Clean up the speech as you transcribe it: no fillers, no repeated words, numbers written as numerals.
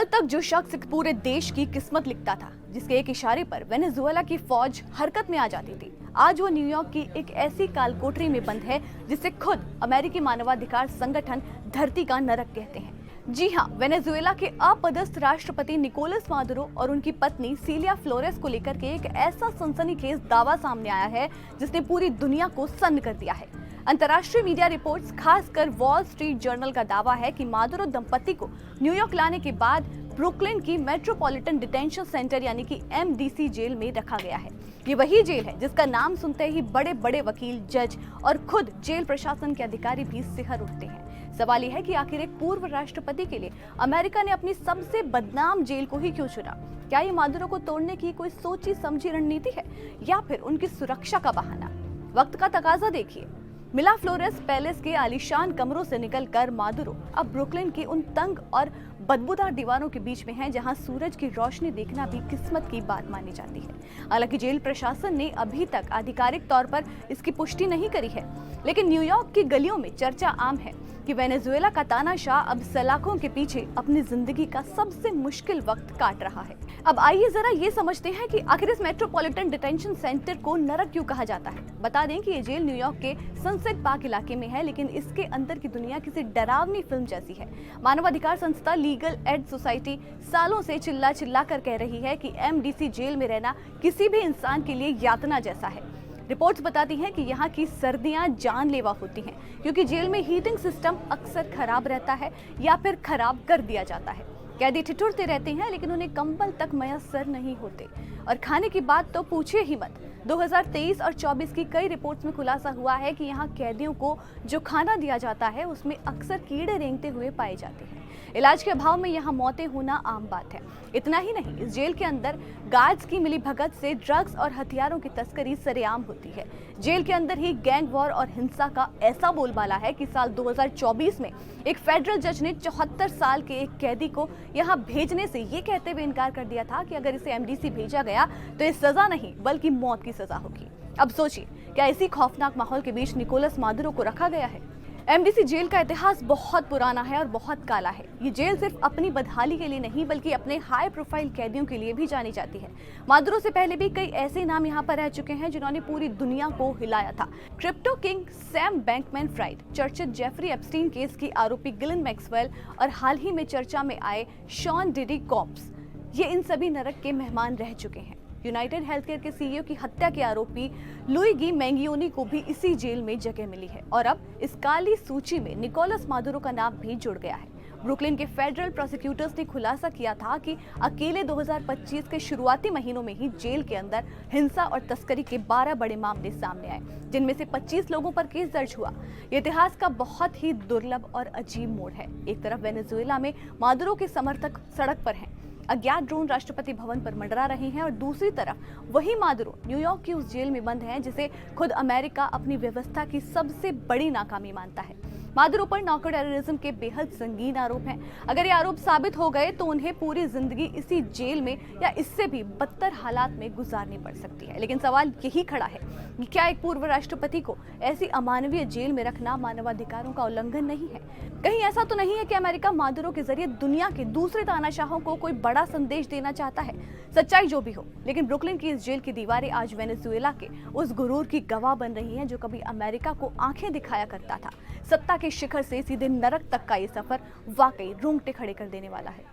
कल तक जो शख्स एक पूरे देश की किस्मत लिखता था, जिसके एक इशारे पर वेनेजुएला की फौज हरकत में आ जाती थी, आज वो न्यूयॉर्क की एक ऐसी कालकोठरी में बंद है जिसे खुद अमेरिकी मानवाधिकार संगठन धरती का नरक कहते हैं। जी हाँ, वेनेजुएला के अपदस्थ राष्ट्रपति निकोलस मादुरो और उनकी पत्नी सिलिया फ्लोरेस को लेकर के एक ऐसा सनसनीखेज दावा सामने आया है जिसने पूरी दुनिया को सन्न कर दिया है। अंतर्राष्ट्रीय मीडिया रिपोर्ट्स, खासकर वॉल स्ट्रीट जर्नल का दावा है कि मादुरो दंपति को न्यूयॉर्क लाने के बाद ब्रुकलिन की मेट्रोपॉलिटन डिटेंशन सेंटर यानी कि MDC जेल में रखा गया है। ये वही जेल है जिसका नाम सुनते ही बड़े बड़े वकील, जज और खुद जेल प्रशासन के अधिकारी भी सिहर उठते हैं। सवाल यह है कि आखिर एक पूर्व राष्ट्रपति के लिए अमेरिका ने अपनी सबसे बदनाम जेल को ही क्यों चुना? क्या ये मादुरो को तोड़ने की कोई सोची समझी रणनीति है या फिर उनकी सुरक्षा का बहाना? वक्त का तकाजा देखिए। मिला फ्लोरेस पैलेस के आलीशान कमरों से निकलकर मादुरो अब ब्रुकलिन के उन तंग और बदबूदार दीवारों के बीच में है जहां सूरज की रोशनी देखना भी किस्मत की बात मानी जाती है। हालांकि जेल प्रशासन ने अभी तक आधिकारिक तौर पर इसकी पुष्टि नहीं करी है, लेकिन न्यूयॉर्क की गलियों में चर्चा आम है कि वेनेजुएला का तानाशाह अब सलाखों के पीछे अपनी जिंदगी का सबसे मुश्किल वक्त काट रहा है। अब आइए जरा ये समझते हैं कि आखिर इस मेट्रोपॉलिटन डिटेंशन सेंटर को नरक क्यों कहा जाता है। बता दें कि ये जेल न्यूयॉर्क के सनसेट पार्क इलाके में है, लेकिन इसके अंदर की दुनिया किसी डरावनी फिल्म जैसी है। मानवाधिकार संस्था लीगल एड सोसाइटी सालों से चिल्ला चिल्ला कर कह रही है कि MDC जेल में रहना किसी भी इंसान के लिए यातना जैसा है। रिपोर्ट्स बताती हैं कि यहाँ की सर्दियाँ जानलेवा होती हैं क्योंकि जेल में हीटिंग सिस्टम अक्सर खराब रहता है या फिर खराब कर दिया जाता है। कैदी ठिठुरते रहते हैं लेकिन उन्हें कंबल तक मयस्सर नहीं होते, और खाने की बात तो पूछिए ही मत। 2023 और 24 की कई रिपोर्ट्स में खुलासा हुआ है कि यहाँ कैदियों को जो खाना दिया जाता है उसमें अक्सर कीड़े रेंगते हुए पाए जाते हैं। इलाज के अभाव में यहाँ मौतें होना आम बात है। इतना ही नहीं, इस जेल के अंदर गार्ड्स की मिलीभगत से ड्रग्स और हथियारों की तस्करी सरेआम होती है। जेल के अंदर ही गैंग वॉर और हिंसा का ऐसा बोलबाला है कि साल 2024 में एक फेडरल जज ने 74 साल के एक कैदी को यहाँ भेजने से ये कहते हुए इनकार कर दिया था कि अगर इसे MDC भेजा गया तो ये सजा नहीं बल्कि मौत की सजा होगी। अब सोचिए, क्या इसी खौफनाक माहौल के बीच निकोलस मादुरो को रखा गया है? MDC जेल का इतिहास बहुत पुराना है और बहुत काला है। ये जेल सिर्फ अपनी बदहाली के लिए नहीं बल्कि अपने हाई प्रोफाइल कैदियों के लिए भी जानी जाती है। मादुरो से पहले भी कई ऐसे नाम यहाँ पर रह चुके हैं जिन्होंने पूरी दुनिया को हिलाया था। क्रिप्टो किंग सैम बैंकमैन-फ्राइड, चर्चित जेफरी एप्स्टीन केस की आरोपी गिलेन मैक्सवेल और हाल ही में चर्चा में आए शॉन डिडी कॉप्स, ये इन सभी नरक के मेहमान रह चुके हैं। यूनाइटेड हेल्थकेयर के CEO की हत्या के आरोपी लुइगी मैंगियोनी को भी इसी जेल में जगह मिली है और अब इस काली सूची में निकोलस मादुरो का नाम भी जुड़ गया है। ब्रुकलिन के फेडरल प्रोसिक्यूटर्स ने खुलासा किया था कि अकेले 2025 के शुरुआती महीनों में ही जेल के अंदर हिंसा और तस्करी के 12 बड़े मामले सामने आए, जिनमें से 25 लोगों पर केस दर्ज हुआ। ये इतिहास का बहुत ही दुर्लभ और अजीब मोड़ है। एक तरफ वेनेजुएला में मादुरो के समर्थक सड़क पर हैं, अज्ञात ड्रोन राष्ट्रपति भवन पर मंडरा रहे हैं, और दूसरी तरफ वही मादुरो न्यूयॉर्क की उस जेल में बंद हैं जिसे खुद अमेरिका अपनी व्यवस्था की सबसे बड़ी नाकामी मानता है। मादुरो पर नार्को टेररिज्म के बेहद संगीन आरोप हैं। अगर ये आरोप साबित हो गए तो उन्हें पूरी जिंदगी इसी जेल में या इससे भी बदतर हालात में गुजारनी पड़ सकती है। लेकिन सवाल यही खड़ा है कि क्या एक पूर्व राष्ट्रपति को ऐसी अमानवीय जेल में रखना मानवाधिकारों का उल्लंघन नहीं है? कहीं ऐसा तो नहीं है कि अमेरिका मादुरो के जरिए दुनिया के दूसरे तानाशाहों को कोई बड़ा संदेश देना चाहता है? सच्चाई जो भी हो, लेकिन ब्रुकलिन की इस जेल की दीवारें आज वेनेजुएला के उस गुरूर की गवाह बन रही हैं जो कभी अमेरिका को आंखें दिखाया करता था। सत्ता के शिखर से सीधे नरक तक का ये सफर वाकई रोंगटे खड़े कर देने वाला है।